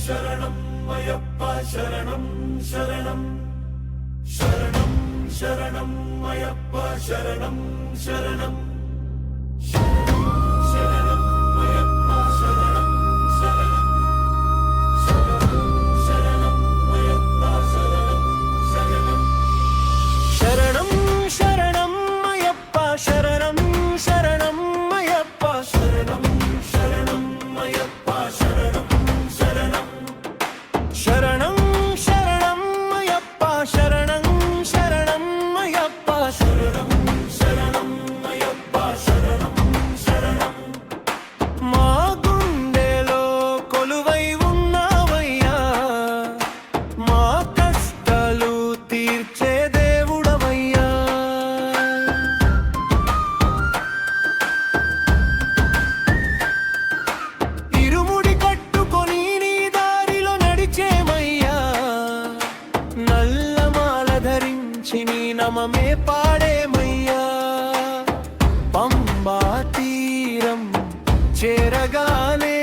శరణం అయ్యప్ప శరణం శరణం శరణం శరణం అయ్యప్ప శరణం శరణం శరణం అయ్యప్ప శరణం శరణం శరణం అయ్యప్ప శరణం శరణం శరణం శరణం అయ్యప్ప శరణం శరణం అయ్యప్ప శరణం శరణం అయ్యప్ప శరణం శరణం శరణం శరణం అయ్యప్ప శరణం శరణం అయ్యప్ప శరణం శరణం అయ్యప్ప శరణం శరణం మా గుండెలో కొలువై ఉన్నావయ్యా మా కష్టాలు తీర్చే దేవుడవయ్యా ఇరుముడి కట్టుకొని నీ దారిలో నడిచేమయ్యా నల్లమాల ధరించి నీ నమమే పాడేమయ్యా పంబా తీరం చేరగానే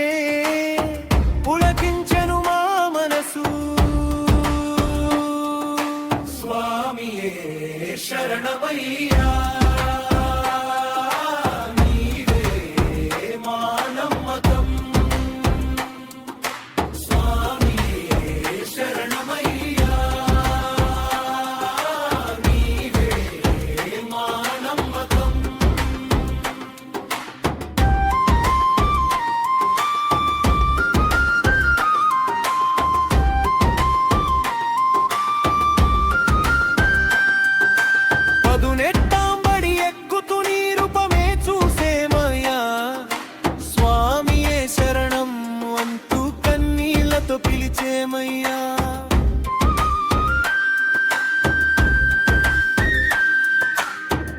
పులకించెను మా మనసు స్వామియే శరణమయ్యా నీవే మా నమ్మకం స్వామియే శరణమయ్యా నీవే మా నమ్మకం పదునెట్టాంబడి ఎక్కుతూ నీ రూపమే చూసేమయ్యా స్వామియే శరణం అంటూ కన్నీళ్లతో పిలిచేమయ్యా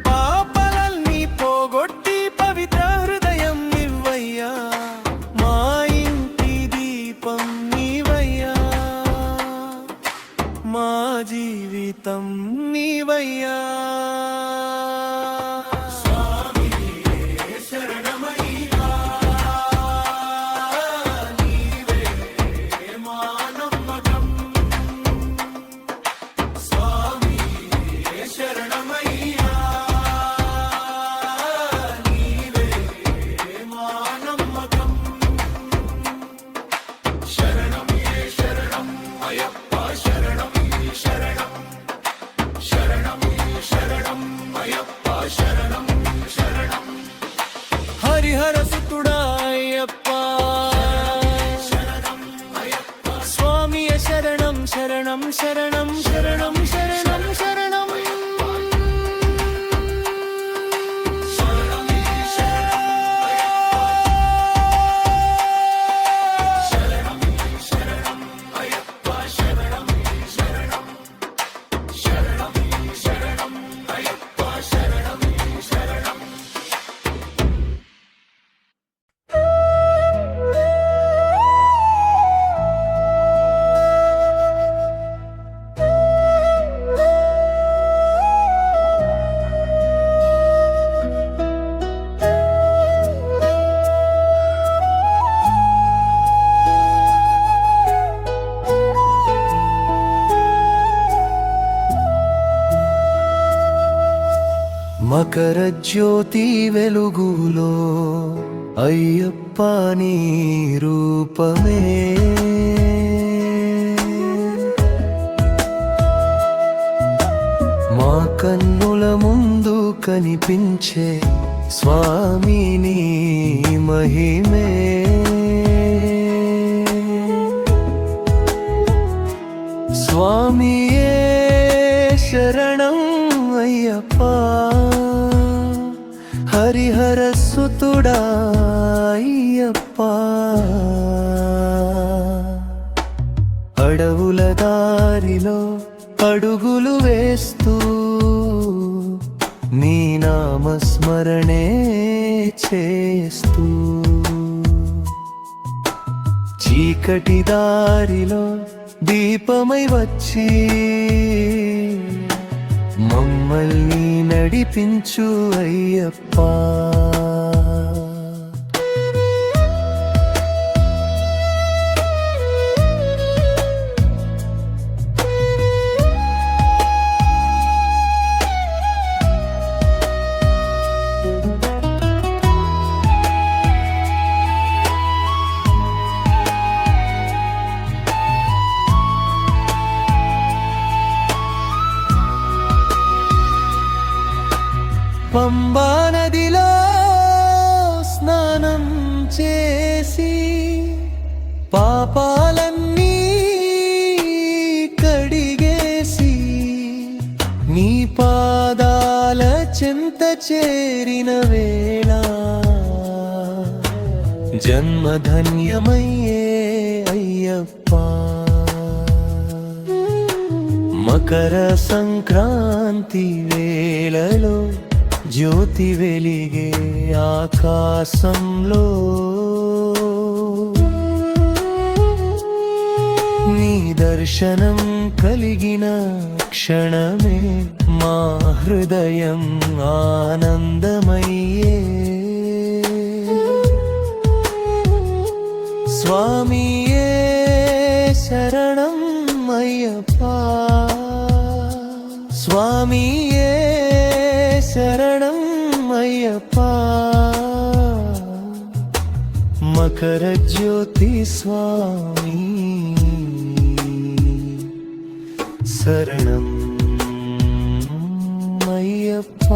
పాపలన్నీ పోగొట్టి పవిత్ర హృదయం నీవయ్యా మా ఇంటి దీపం నీవయ్యా మా జీవితం నీవయ్యా స్వామియే శరణమయ్యా నీవే మా నమ్మకం స్వామియే శరణమయ్యా నీవే మా నమ్మకం శరణం శరణం అయ్యప్ప శరణం శరణం శరణం శరణం అయ్యప్ప శరణం శరణం హరిహర సుతుడా అయ్యప్ప శరణం అయ్యప్ప స్వామియ శరణం శరణం శరణం శరణం శరణం శరణం శరణం శరణం శరణం అయ్యప్ప శరణం శరణం శరణం శరణం అయ్యప్ప శరణం శరణం మకర జ్యోతి వెలుగులో అయ్యప్ప నీ రూపమే మా కన్నుల ముందు కనిపించే స్వామి నీ మహిమే స్వామియే శరణం అయ్యప్ప హరిహర సుతుడా అయ్యప్ప అడవుల దారిలో అడుగులు వేస్తూ నీ నామస్మరణే చేస్తూ చీకటి దారిలో దీపమై వచ్చి మమ్మల్ని నడిపించు అయ్యప్ప పంబా నదిలో స్నానం చేసి పాపాలన్నీ కడిగేసి నీ పాదాల చెంత చేరిన వేళ జన్మధన్యమయ్యే అయ్యప్ప. మకర సంక్రాంతి వేళలో జ్యోతి వెలిగే ఆకాశంలో నీ దర్శనం కలిగిన క్షణమే మా హృదయం ఆనందమయ్యే. స్వామియే శరణం అయ్యప్ప, స్వామియే శరణం అయ్యప్ప. మకర జ్యోతి స్వామి శరణం అయ్యప్ప.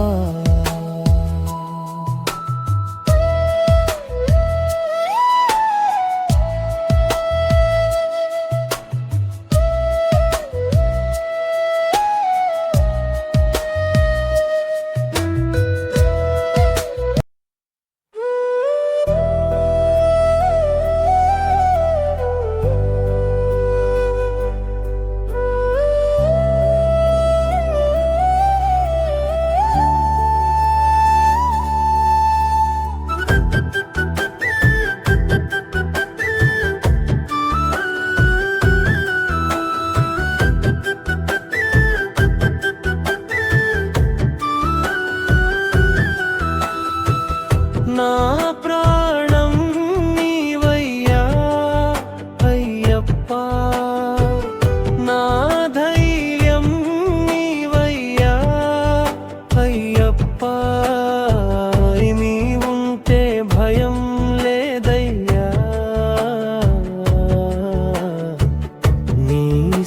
నా ప్రాణం నీవయ్యా అయ్యప్ప, నా ధైర్యం నీవయ్యా అయ్యప్ప. నీవుంటే భయం లేదయ్యా, నీ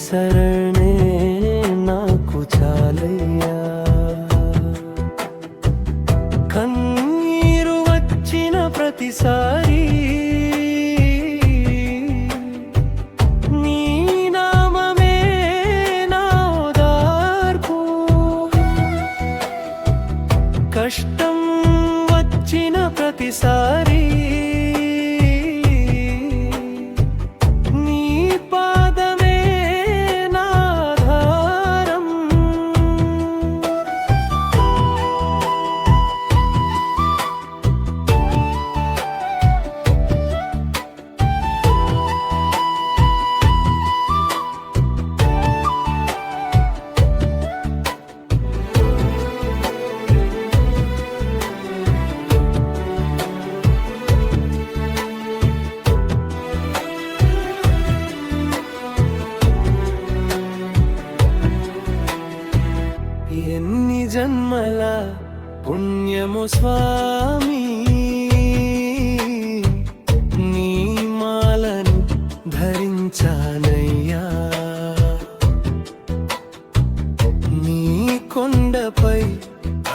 శరణే నాకు చాలయ్యా. ప్రతిసారి నీ నామమే నా ఓదార్పు, కష్టం వచ్చిన ప్రతిసారి నీ పాదమే నా ఆధారం. ఎన్ని జన్మల పుణ్యము స్వామి, నీ మాలను ధరించానయ్యా. నీ కొండపై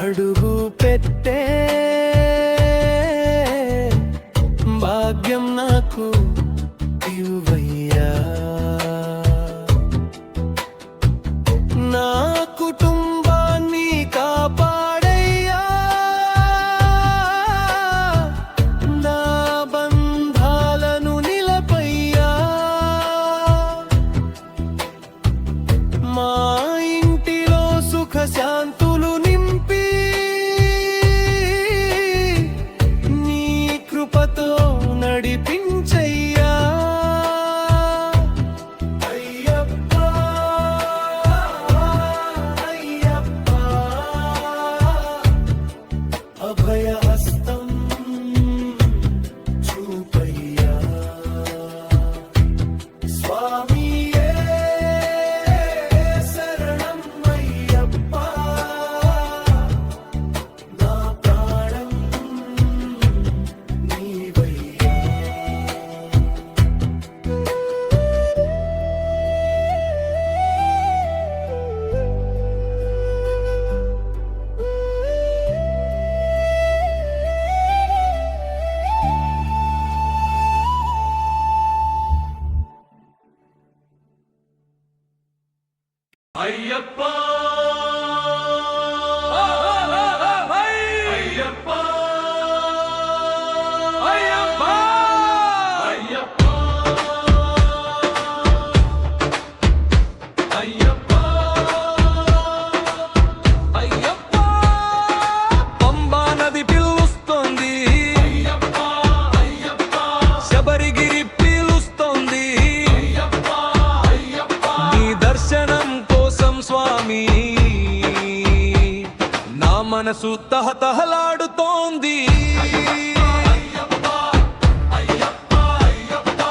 అడుగు పెట్టే భాగ్యం నాకు ఇవ్వయ్యా. నా కుటుంబాన్ని కాపాడయ్యా, అయ్యప్ప అయ్యప్ప అయ్యప్ప అయ్యప్ప అయ్యప్ప అయ్యప్ప పంబా నది పిలుస్తోంది, అయ్యప్ప అయ్యప్ప శబరిగిరి పిలుస్తోంది. అయ్యప్ప అయ్యప్ప నీ దర్శనం కోసం స్వామి నా మనసు తహతహలాడుతోంది. అయ్యప్ప అయ్యప్ప అయ్యప్ప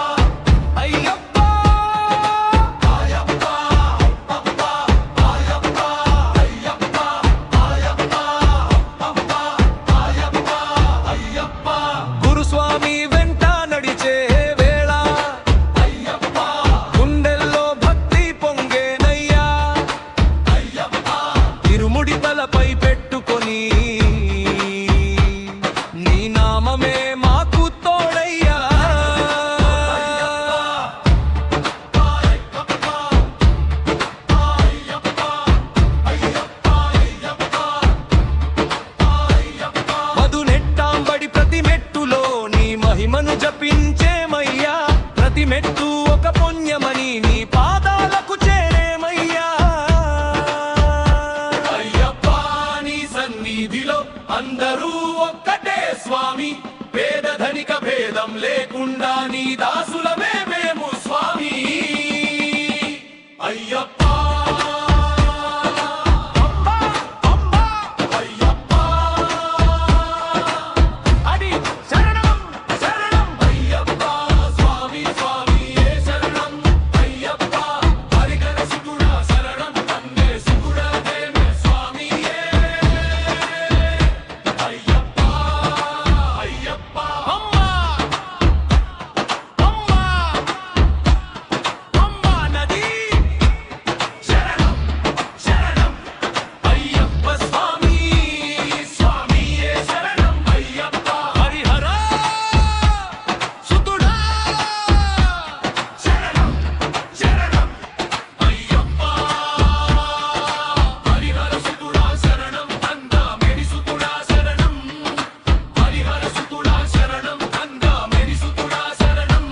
అయ్యప్ప అయ్యప్ప అయ్యప్ప అయ్యప్ప అయ్యప్ప అయ్యప్ప గురుస్వామి వెంట నడిచే వేళ అయ్యప్ప గుండెల్లో భక్తి పొంగేనయ్యా. అయ్యప్ప ఇరుముడి తలపై పెట్టుకొని నీ నామమే మాకు తోడయ్యా. మధునెట్టాంబడి ప్రతి మెట్టులో నీ మహిమను జపించేమయ్యా. ప్రతి మెట్టు ఒక పుణ్యమని నీ పాదాలకు చేరేమయ్యా. అయ్యప్ప నీ సన్నిధిలో అందరూ ఒక్కటే స్వామి, పేద ధనిక భేదం లేకుండా నీ దాసులమే మేము స్వామి. అయ్యప్ప అయ్యప్ప అది శరణం శరణం అయ్యప్ప స్వామి స్వామియే శరణం. అయ్యప్ప హరిహర సుతుడా శరణం, కన్నే సుతుడా దేమే స్వామియే. అయ్యప్ప అయ్యప్ప అమ్మా అమ్మా అమ్మా నది శరణం శరణం అయ్యప్ప స్వామి స్వామియే శరణం. అయ్యప్ప హరిహర సుతుడా శరణం శరణం అయ్యప్ప హరిహర సుతుడా శరణం, కందామెడి సుతుడా శరణం. హరిహర సుతుడా శరణం, కందామెడి సుతుడా శరణం.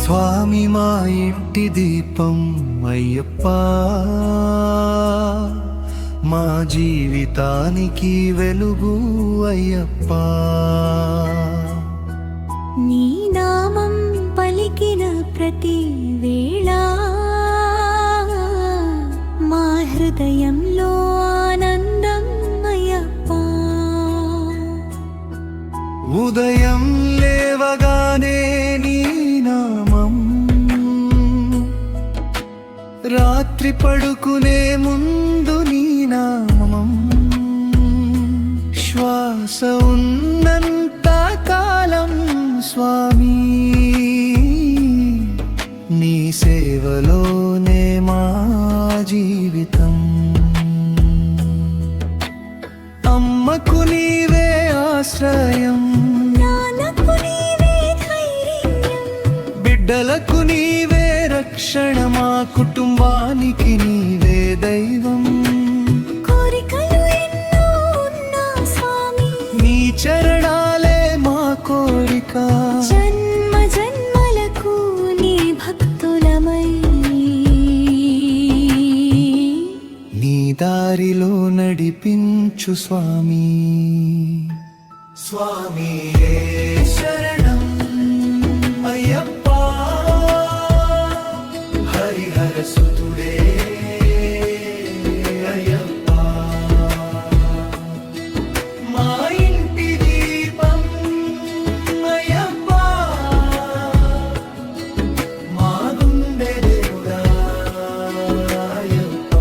స్వామి మా ఇంటి దీపం అయ్యప్ప, మా జీవితానికి వెలుగు అయ్యప్ప. నీ నామం పలికిన ప్రతి వేళ మా హృదయంలో ఆనందం అయ్యప్ప. ఉదయం లేవగానే నీ నామం, రాత్రి పడుకునే ముందు నీ నామం, శ్వాస ఉన్నంత కాలం స్వామి నీ సేవలోనే మా జీవితం. అమ్మకు నీవే ఆశ్రయం, నాన్నకు నీవే ధైర్యం, బిడ్డలకు నీవే రక్షణ, మా కుటుంబానికి నీవే దైవం. కోరికలు ఎన్నో ఉన్నా స్వామి, నీ చరణాలే మా కోరిక. జన్మ జన్మలకు నీ భక్తులమై నీ దారిలో నడిపించు స్వామి. స్వామి శరణం అయ్యప్ప, హరిహర సుతుడే అయ్యప్ప. మా ఇంటి దీపం అయ్యప్ప, మా గుండె దేవుడా అయ్యప్ప.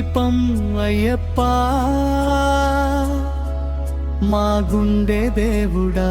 దీపం అయ్యప్ప మా గుండె దేవుడా